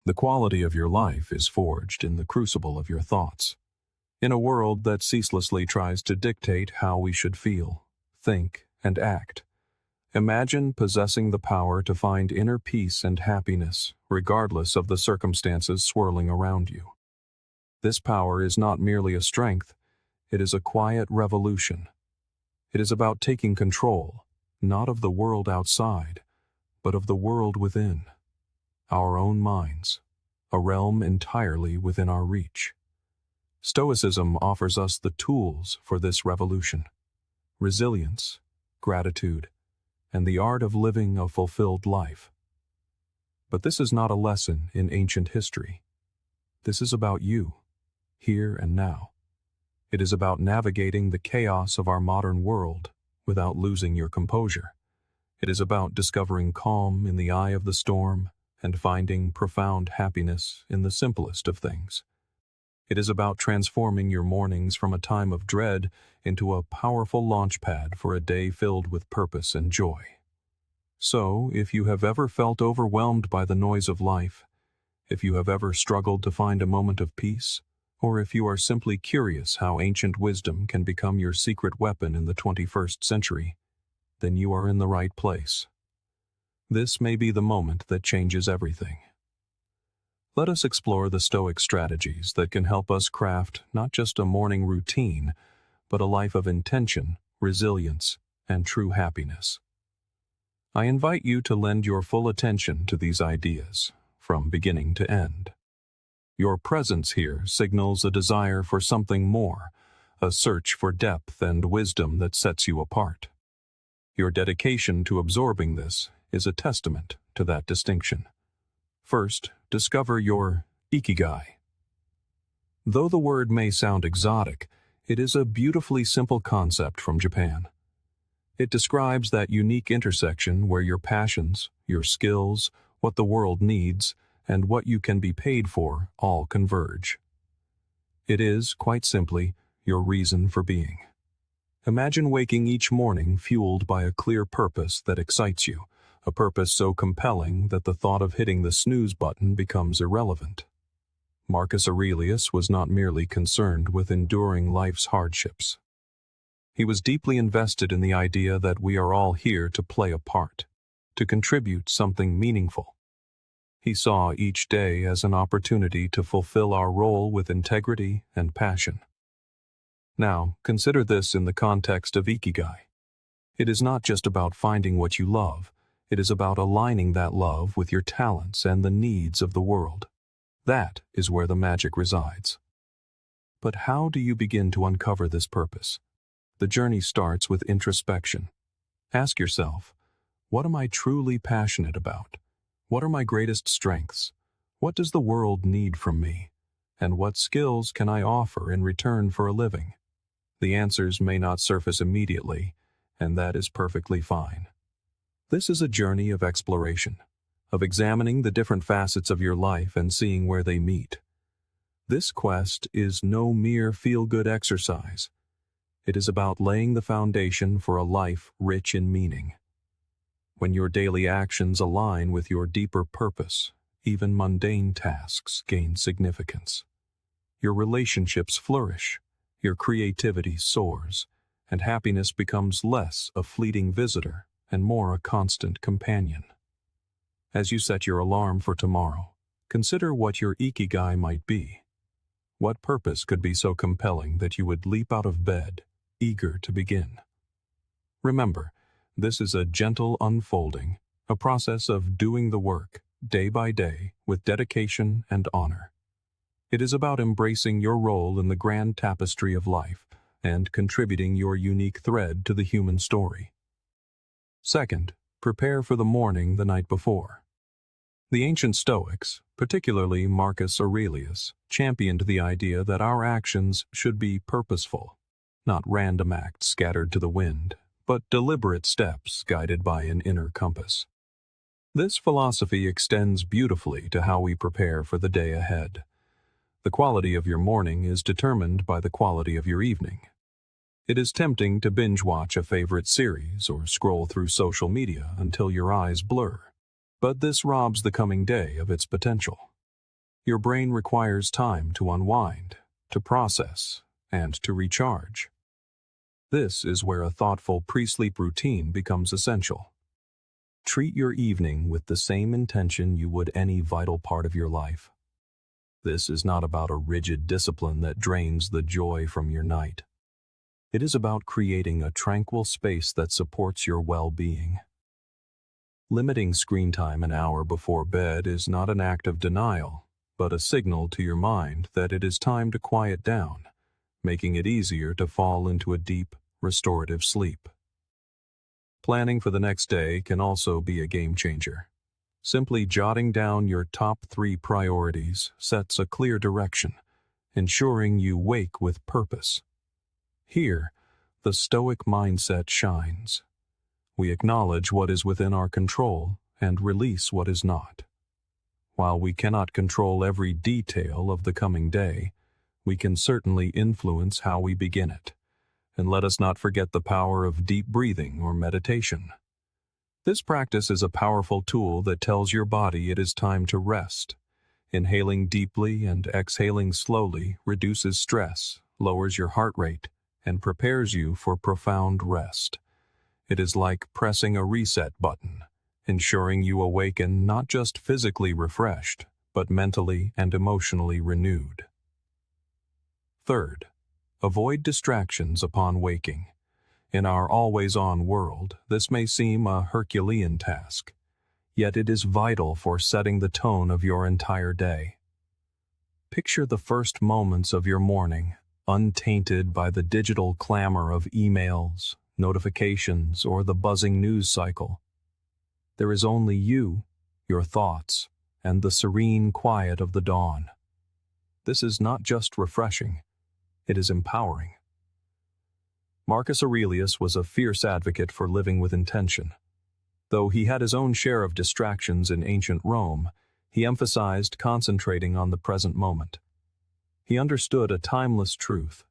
The quality of your life is forged in the crucible of your thoughts. In a world that ceaselessly tries to dictate how we should feel, think, and act, imagine possessing the power to find inner peace and happiness regardless of the circumstances swirling around you. This power is not merely a strength, it is a quiet revolution. It is about taking control, not of the world outside, but of the world within, our own minds, a realm entirely within our reach. Stoicism offers us the tools for this revolution: resilience, gratitude, and the art of living a fulfilled life. But this is not a lesson in ancient history. This is about you, here and now. It is about navigating the chaos of our modern world without losing your composure. It is about discovering calm in the eye of the storm and finding profound happiness in the simplest of things. It is about transforming your mornings from a time of dread into a powerful launchpad for a day filled with purpose and joy. So, if you have ever felt overwhelmed by the noise of life, if you have ever struggled to find a moment of peace, or if you are simply curious how ancient wisdom can become your secret weapon in the 21st century, then you are in the right place. This may be the moment that changes everything. Let us explore the Stoic strategies that can help us craft not just a morning routine, but a life of intention, resilience, and true happiness. I invite you to lend your full attention to these ideas, from beginning to end. Your presence here signals a desire for something more, a search for depth and wisdom that sets you apart. Your dedication to absorbing this is a testament to that distinction. First, discover your ikigai. Though the word may sound exotic, it is a beautifully simple concept from Japan. It describes that unique intersection where your passions, your skills, what the world needs, and what you can be paid for all converge. It is, quite simply, your reason for being. Imagine waking each morning fueled by a clear purpose that excites you, a purpose so compelling that the thought of hitting the snooze button becomes irrelevant. Marcus Aurelius was not merely concerned with enduring life's hardships. He was deeply invested in the idea that we are all here to play a part, to contribute something meaningful. He saw each day as an opportunity to fulfill our role with integrity and passion. Now, consider this in the context of ikigai. It is not just about finding what you love, it is about aligning that love with your talents and the needs of the world. That is where the magic resides. But how do you begin to uncover this purpose? The journey starts with introspection. Ask yourself, what am I truly passionate about? What are my greatest strengths? What does the world need from me? And what skills can I offer in return for a living? The answers may not surface immediately, and that is perfectly fine. This is a journey of exploration, of examining the different facets of your life and seeing where they meet. This quest is no mere feel-good exercise. It is about laying the foundation for a life rich in meaning. When your daily actions align with your deeper purpose, even mundane tasks gain significance. Your relationships flourish, your creativity soars, and happiness becomes less a fleeting visitor and more a constant companion. As you set your alarm for tomorrow, consider what your ikigai might be. What purpose could be so compelling that you would leap out of bed, eager to begin? Remember, this is a gentle unfolding, a process of doing the work, day by day, with dedication and honor. It is about embracing your role in the grand tapestry of life and contributing your unique thread to the human story. Second, prepare for the morning the night before. The ancient Stoics, particularly Marcus Aurelius, championed the idea that our actions should be purposeful, not random acts scattered to the wind, but deliberate steps guided by an inner compass. This philosophy extends beautifully to how we prepare for the day ahead. The quality of your morning is determined by the quality of your evening. It is tempting to binge-watch a favorite series or scroll through social media until your eyes blur, but this robs the coming day of its potential. Your brain requires time to unwind, to process, and to recharge. This is where a thoughtful pre-sleep routine becomes essential. Treat your evening with the same intention you would any vital part of your life. This is not about a rigid discipline that drains the joy from your night. It is about creating a tranquil space that supports your well-being. Limiting screen time an hour before bed is not an act of denial, but a signal to your mind that it is time to quiet down, making it easier to fall into a deep, restorative sleep. Planning for the next day can also be a game changer. Simply jotting down your top 3 priorities sets a clear direction, ensuring you wake with purpose. Here, the Stoic mindset shines. We acknowledge what is within our control and release what is not. While we cannot control every detail of the coming day, we can certainly influence how we begin it. And let us not forget the power of deep breathing or meditation. This practice is a powerful tool that tells your body it is time to rest. Inhaling deeply and exhaling slowly reduces stress, lowers your heart rate, and prepares you for profound rest. It is like pressing a reset button, ensuring you awaken not just physically refreshed, but mentally and emotionally renewed. Third, avoid distractions upon waking. In our always-on world, this may seem a Herculean task, yet it is vital for setting the tone of your entire day. Picture the first moments of your morning, untainted by the digital clamor of emails, notifications, or the buzzing news cycle. There is only you, your thoughts, and the serene quiet of the dawn. This is not just refreshing, it is empowering. Marcus Aurelius was a fierce advocate for living with intention. Though he had his own share of distractions in ancient Rome, he emphasized concentrating on the present moment. He understood a timeless truth.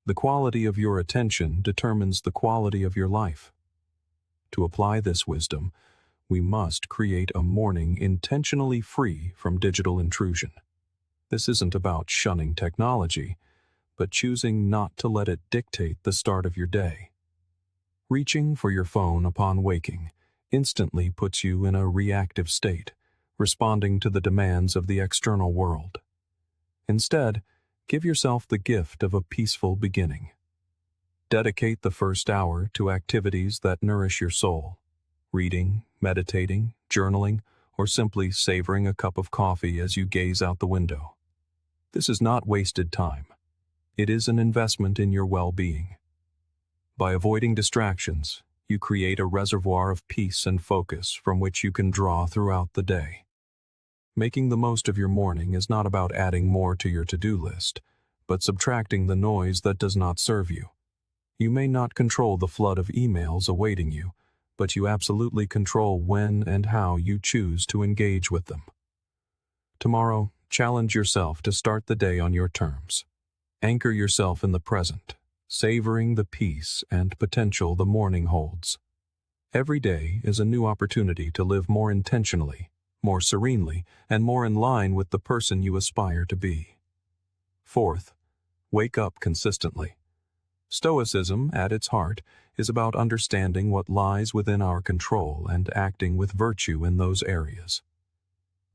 The quality of your attention determines the quality of your life. To apply this wisdom, we must create a morning intentionally free from digital intrusion. This isn't about shunning technology, but choosing not to let it dictate the start of your day. Reaching for your phone upon waking instantly puts you in a reactive state, responding to the demands of the external world. Instead, give yourself the gift of a peaceful beginning. Dedicate the first hour to activities that nourish your soul. Reading, meditating, journaling, or simply savoring a cup of coffee as you gaze out the window. This is not wasted time. It is an investment in your well-being. By avoiding distractions, you create a reservoir of peace and focus from which you can draw throughout the day. Making the most of your morning is not about adding more to your to-do list, but subtracting the noise that does not serve you. You may not control the flood of emails awaiting you, but you absolutely control when and how you choose to engage with them. Tomorrow, challenge yourself to start the day on your terms. Anchor yourself in the present, savoring the peace and potential the morning holds. Every day is a new opportunity to live more intentionally, more serenely, and more in line with the person you aspire to be. Fourth, wake up consistently. Stoicism, at its heart, is about understanding what lies within our control and acting with virtue in those areas.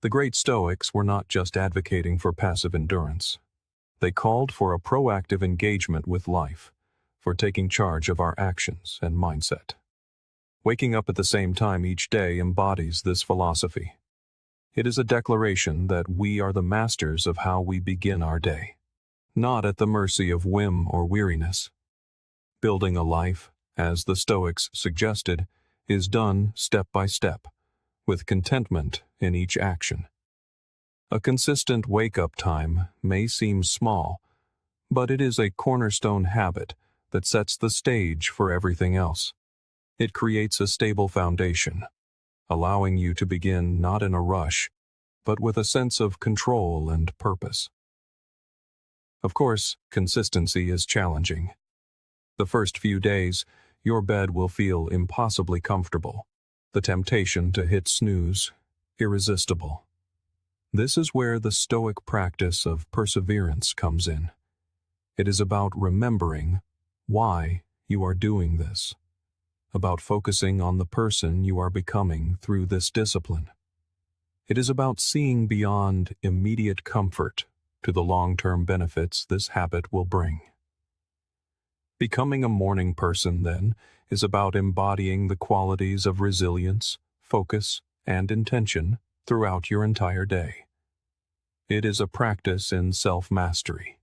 The great Stoics were not just advocating for passive endurance. They called for a proactive engagement with life, for taking charge of our actions and mindset. Waking up at the same time each day embodies this philosophy. It is a declaration that we are the masters of how we begin our day, not at the mercy of whim or weariness. Building a life, as the Stoics suggested, is done step by step, with contentment in each action. A consistent wake-up time may seem small, but it is a cornerstone habit that sets the stage for everything else. It creates a stable foundation, allowing you to begin not in a rush, but with a sense of control and purpose. Of course, consistency is challenging. The first few days, your bed will feel impossibly comfortable, the temptation to hit snooze irresistible. This is where the Stoic practice of perseverance comes in. It is about remembering why you are doing this, about focusing on the person you are becoming through this discipline. It is about seeing beyond immediate comfort to the long-term benefits this habit will bring. Becoming a morning person, then, is about embodying the qualities of resilience, focus, and intention throughout your entire day. It is a practice in self-mastery.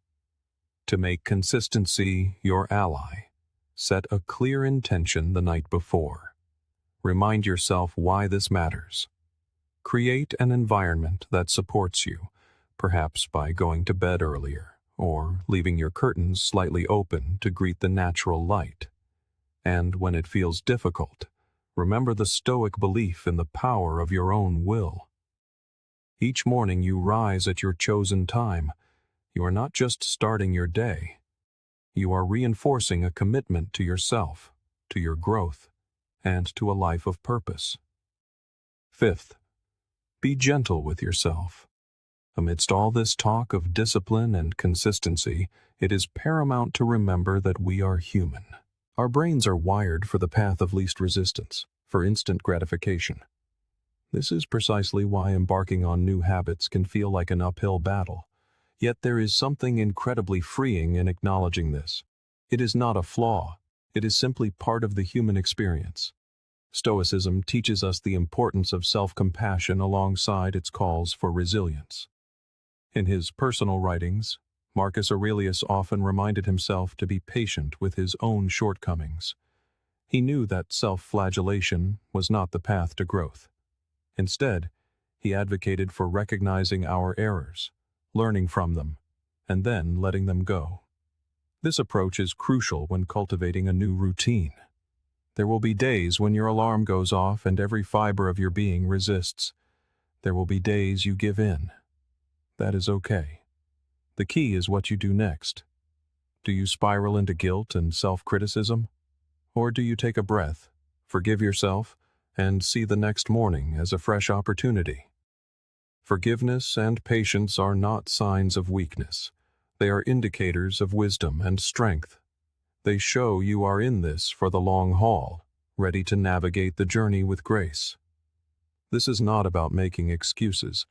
To make consistency your ally, set a clear intention the night before. Remind yourself why this matters. Create an environment that supports you, perhaps by going to bed earlier or leaving your curtains slightly open to greet the natural light. And when it feels difficult, remember the Stoic belief in the power of your own will. Each morning you rise at your chosen time. You are not just starting your day. You are reinforcing a commitment to yourself, to your growth, and to a life of purpose. Fifth, be gentle with yourself. Amidst all this talk of discipline and consistency, it is paramount to remember that we are human. Our brains are wired for the path of least resistance, for instant gratification. This is precisely why embarking on new habits can feel like an uphill battle. Yet there is something incredibly freeing in acknowledging this. It is not a flaw. It is simply part of the human experience. Stoicism teaches us the importance of self-compassion alongside its calls for resilience. In his personal writings, Marcus Aurelius often reminded himself to be patient with his own shortcomings. He knew that self-flagellation was not the path to growth. Instead, he advocated for recognizing our errors, learning from them, and then letting them go. This approach is crucial when cultivating a new routine. There will be days when your alarm goes off and every fiber of your being resists. There will be days you give in. That is okay. The key is what you do next. Do you spiral into guilt and self-criticism? Or do you take a breath, forgive yourself, and see the next morning as a fresh opportunity? Forgiveness and patience are not signs of weakness. They are indicators of wisdom and strength. They show you are in this for the long haul, ready to navigate the journey with grace. This is not about making excuses.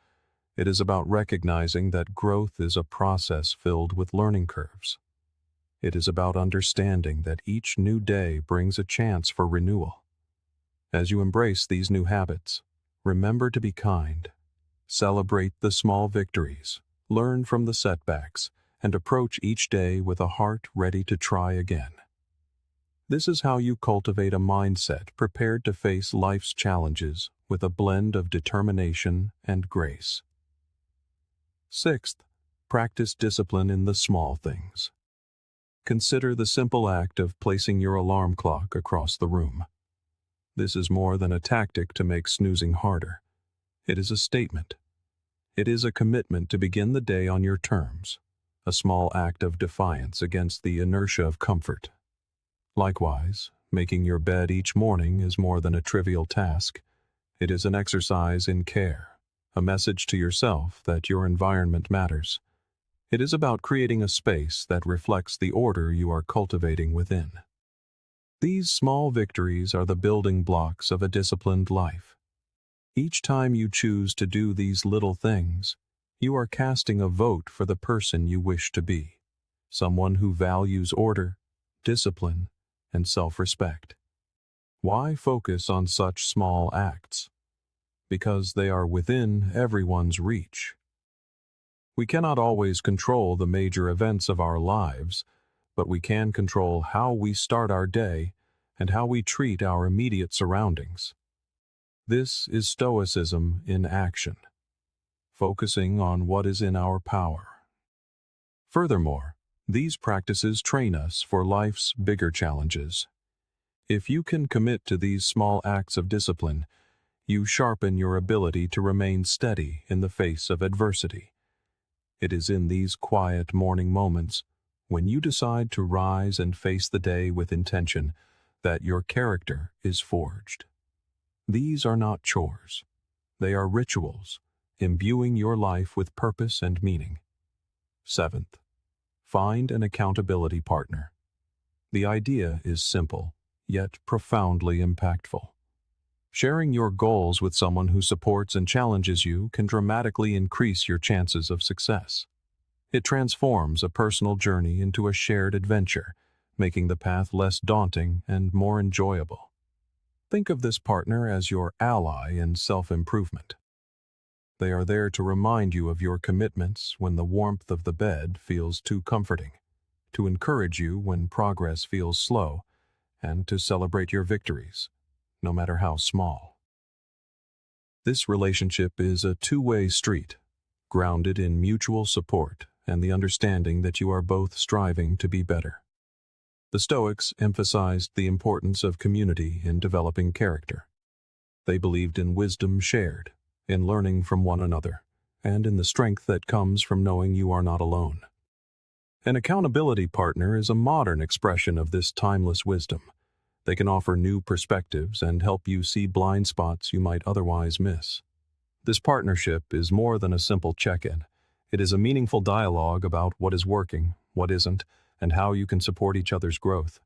It is about recognizing that growth is a process filled with learning curves. It is about understanding that each new day brings a chance for renewal. As you embrace these new habits, remember to be kind. Celebrate the small victories, learn from the setbacks, and approach each day with a heart ready to try again. This is how you cultivate a mindset prepared to face life's challenges with a blend of determination and grace. Sixth, practice discipline in the small things. Consider the simple act of placing your alarm clock across the room. This is more than a tactic to make snoozing harder. It is a statement. It is a commitment to begin the day on your terms, a small act of defiance against the inertia of comfort. Likewise, making your bed each morning is more than a trivial task. It is an exercise in care, a message to yourself that your environment matters. It is about creating a space that reflects the order you are cultivating within. These small victories are the building blocks of a disciplined life. Each time you choose to do these little things, you are casting a vote for the person you wish to be, someone who values order, discipline, and self-respect. Why focus on such small acts? Because they are within everyone's reach. We cannot always control the major events of our lives, but we can control how we start our day and how we treat our immediate surroundings. This is Stoicism in action, focusing on what is in our power. Furthermore, these practices train us for life's bigger challenges. If you can commit to these small acts of discipline, you sharpen your ability to remain steady in the face of adversity. It is in these quiet morning moments, when you decide to rise and face the day with intention, that your character is forged. These are not chores. They are rituals, imbuing your life with purpose and meaning. 7th, find an accountability partner. The idea is simple, yet profoundly impactful. Sharing your goals with someone who supports and challenges you can dramatically increase your chances of success. It transforms a personal journey into a shared adventure, making the path less daunting and more enjoyable. Think of this partner as your ally in self-improvement. They are there to remind you of your commitments when the warmth of the bed feels too comforting, to encourage you when progress feels slow, and to celebrate your victories, no matter how small. This relationship is a two-way street, grounded in mutual support and the understanding that you are both striving to be better. The Stoics emphasized the importance of community in developing character. They believed in wisdom shared, in learning from one another, and in the strength that comes from knowing you are not alone. An accountability partner is a modern expression of this timeless wisdom. They can offer new perspectives and help you see blind spots you might otherwise miss. This partnership is more than a simple check-in. It is a meaningful dialogue about what is working, what isn't, and how you can support each other's growth.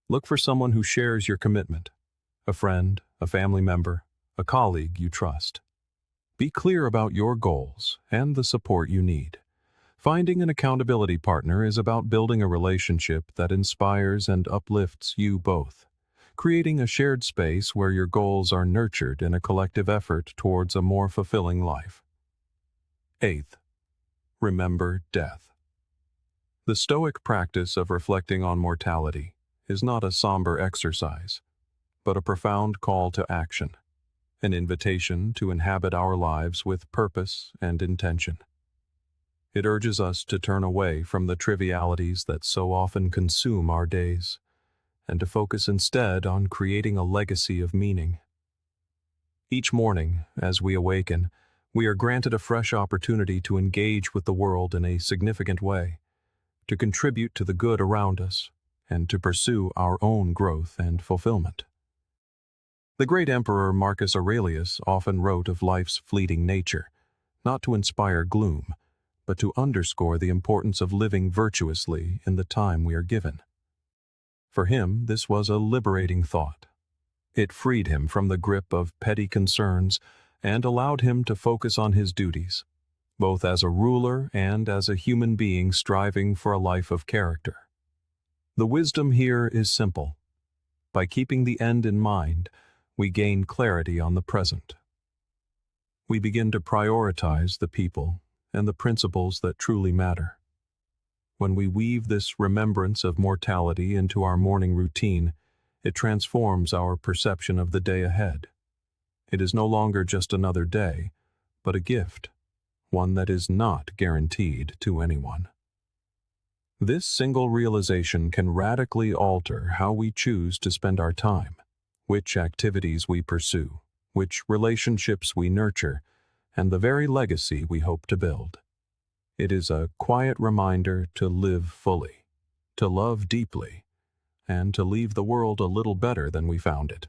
Look for someone who shares your commitment, a friend, a family member, a colleague you trust. Be clear about your goals and the support you need. Finding an accountability partner is about building a relationship that inspires and uplifts you both, creating a shared space where your goals are nurtured in a collective effort towards a more fulfilling life. 8th, remember death. The Stoic practice of reflecting on mortality is not a somber exercise, but a profound call to action, an invitation to inhabit our lives with purpose and intention. It urges us to turn away from the trivialities that so often consume our days, and to focus instead on creating a legacy of meaning. Each morning, as we awaken, we are granted a fresh opportunity to engage with the world in a significant way, to contribute to the good around us, and to pursue our own growth and fulfillment. The great emperor Marcus Aurelius often wrote of life's fleeting nature, not to inspire gloom, but to underscore the importance of living virtuously in the time we are given. For him, this was a liberating thought. It freed him from the grip of petty concerns and allowed him to focus on his duties, both as a ruler and as a human being striving for a life of character. The wisdom here is simple. By keeping the end in mind, we gain clarity on the present. We begin to prioritize the people and the principles that truly matter. When we weave this remembrance of mortality into our morning routine, it transforms our perception of the day ahead. It is no longer just another day, but a gift, one that is not guaranteed to anyone. This single realization can radically alter how we choose to spend our time, which activities we pursue, which relationships we nurture, and the very legacy we hope to build. It is a quiet reminder to live fully, to love deeply, and to leave the world a little better than we found it.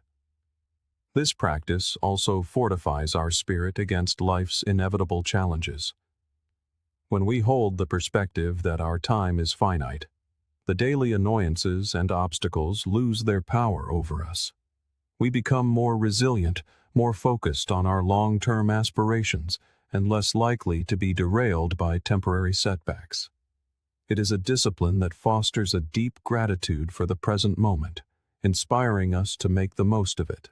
This practice also fortifies our spirit against life's inevitable challenges. When we hold the perspective that our time is finite, the daily annoyances and obstacles lose their power over us. We become more resilient, more focused on our long-term aspirations, and less likely to be derailed by temporary setbacks. It is a discipline that fosters a deep gratitude for the present moment, inspiring us to make the most of it.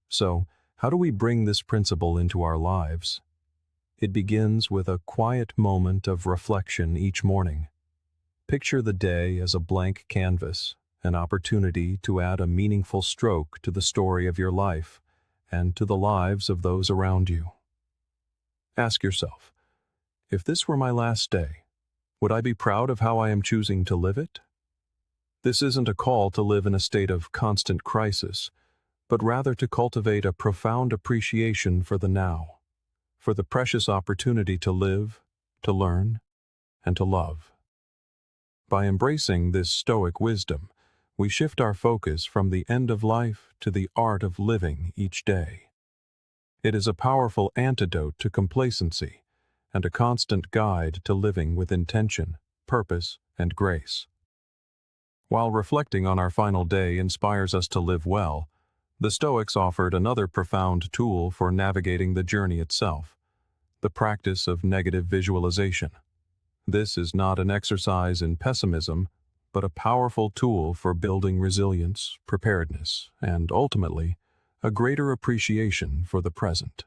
So, how do we bring this principle into our lives? It begins with a quiet moment of reflection each morning. Picture the day as a blank canvas, an opportunity to add a meaningful stroke to the story of your life and to the lives of those around you. Ask yourself, if this were my last day, would I be proud of how I am choosing to live it? This isn't a call to live in a state of constant crisis, but rather to cultivate a profound appreciation for the now, for the precious opportunity to live, to learn, and to love. By embracing this Stoic wisdom, we shift our focus from the end of life to the art of living each day. It is a powerful antidote to complacency and a constant guide to living with intention, purpose, and grace. While reflecting on our final day inspires us to live well, the Stoics offered another profound tool for navigating the journey itself: the practice of negative visualization. This is not an exercise in pessimism, but a powerful tool for building resilience, preparedness, and ultimately, a greater appreciation for the present.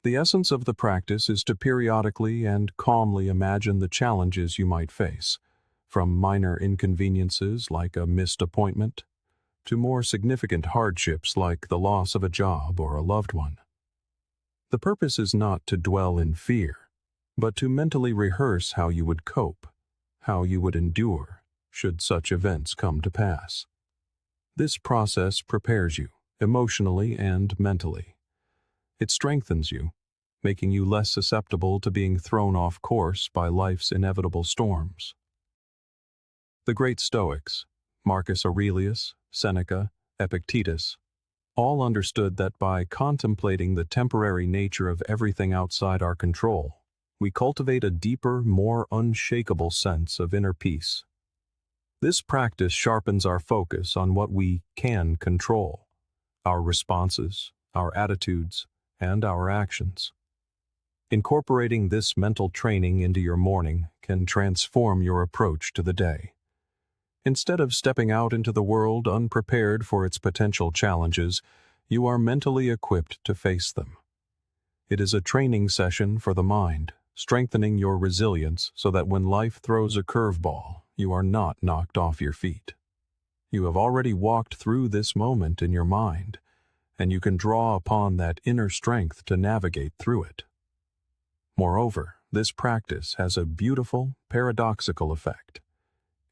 The essence of the practice is to periodically and calmly imagine the challenges you might face, from minor inconveniences like a missed appointment to more significant hardships like the loss of a job or a loved one. The purpose is not to dwell in fear, but to mentally rehearse how you would cope, how you would endure, should such events come to pass. This process prepares you, emotionally and mentally. It strengthens you, making you less susceptible to being thrown off course by life's inevitable storms. The great Stoics, Marcus Aurelius, Seneca, Epictetus, all understood that by contemplating the temporary nature of everything outside our control, we cultivate a deeper, more unshakable sense of inner peace. This practice sharpens our focus on what we can control: our responses, our attitudes, and our actions. Incorporating this mental training into your morning can transform your approach to the day. Instead of stepping out into the world unprepared for its potential challenges, you are mentally equipped to face them. It is a training session for the mind, strengthening your resilience so that when life throws a curveball, you are not knocked off your feet. You have already walked through this moment in your mind, and you can draw upon that inner strength to navigate through it. Moreover, this practice has a beautiful, paradoxical effect.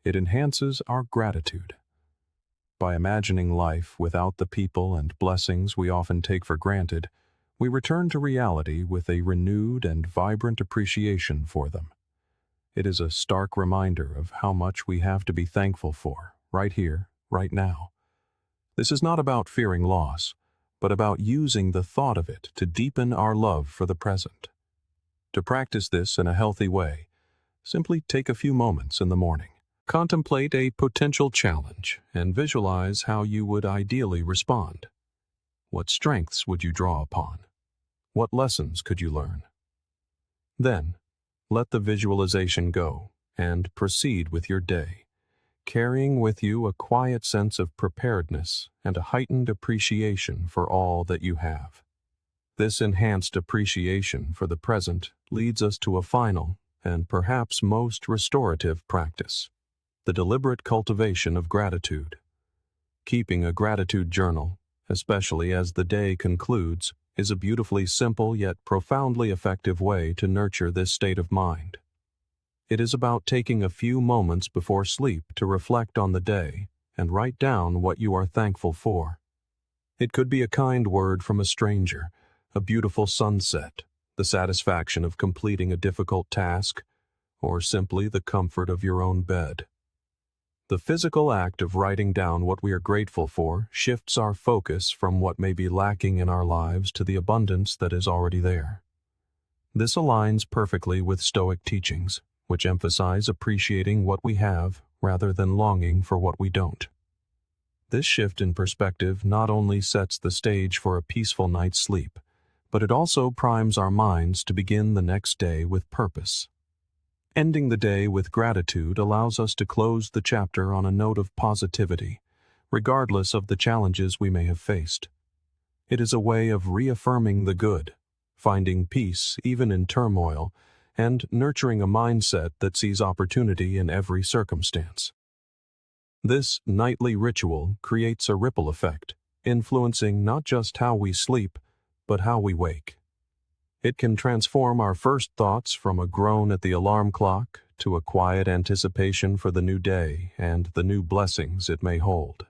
It enhances our gratitude. By imagining life without the people and blessings we often take for granted, we return to reality with a renewed and vibrant appreciation for them. It is a stark reminder of how much we have to be thankful for, right here, right now. This is not about fearing loss, but about using the thought of it to deepen our love for the present. To practice this in a healthy way, simply take a few moments in the morning. Contemplate a potential challenge and visualize how you would ideally respond. What strengths would you draw upon? What lessons could you learn? Then, let the visualization go and proceed with your day, carrying with you a quiet sense of preparedness and a heightened appreciation for all that you have. This enhanced appreciation for the present leads us to a final and perhaps most restorative practice: the deliberate cultivation of gratitude. Keeping a gratitude journal, especially as the day concludes, is a beautifully simple yet profoundly effective way to nurture this state of mind. It is about taking a few moments before sleep to reflect on the day and write down what you are thankful for. It could be a kind word from a stranger, a beautiful sunset, the satisfaction of completing a difficult task, or simply the comfort of your own bed. The physical act of writing down what we are grateful for shifts our focus from what may be lacking in our lives to the abundance that is already there. This aligns perfectly with Stoic teachings, which emphasize appreciating what we have rather than longing for what we don't. This shift in perspective not only sets the stage for a peaceful night's sleep, but it also primes our minds to begin the next day with purpose. Ending the day with gratitude allows us to close the chapter on a note of positivity, regardless of the challenges we may have faced. It is a way of reaffirming the good, finding peace even in turmoil, and nurturing a mindset that sees opportunity in every circumstance. This nightly ritual creates a ripple effect, influencing not just how we sleep, but how we wake. It can transform our first thoughts from a groan at the alarm clock to a quiet anticipation for the new day and the new blessings it may hold.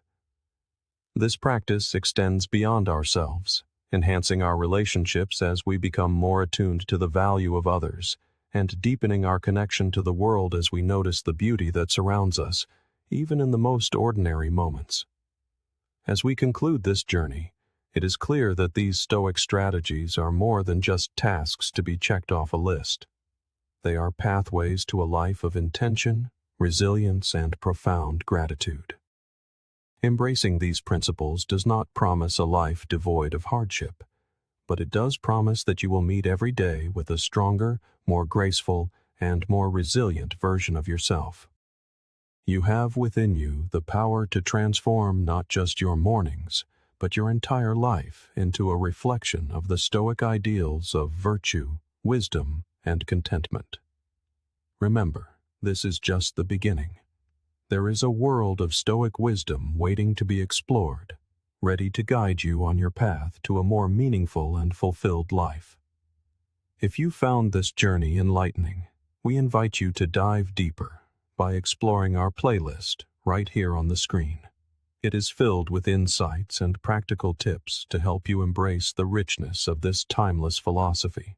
This practice extends beyond ourselves, enhancing our relationships as we become more attuned to the value of others, and deepening our connection to the world as we notice the beauty that surrounds us, even in the most ordinary moments. As we conclude this journey, It is clear that these Stoic strategies are more than just tasks to be checked off a list. They are pathways to a life of intention, resilience, and profound gratitude. Embracing these principles does not promise a life devoid of hardship, but it does promise that you will meet every day with a stronger, more graceful, and more resilient version of yourself. You have within you the power to transform not just your mornings, but your entire life into a reflection of the Stoic ideals of virtue, wisdom, and contentment. Remember, this is just the beginning. There is a world of Stoic wisdom waiting to be explored, ready to guide you on your path to a more meaningful and fulfilled life. If you found this journey enlightening, we invite you to dive deeper by exploring our playlist right here on the screen. It is filled with insights and practical tips to help you embrace the richness of this timeless philosophy.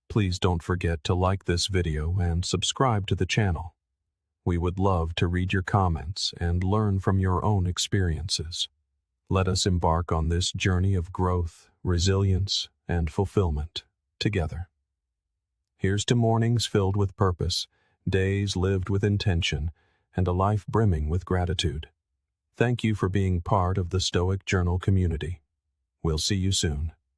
Please don't forget to like this video and subscribe to the channel. We would love to read your comments and learn from your own experiences. Let us embark on this journey of growth, resilience, and fulfillment together. Here's to mornings filled with purpose, days lived with intention, and a life brimming with gratitude. Thank you for being part of the Stoic Journal community. We'll see you soon.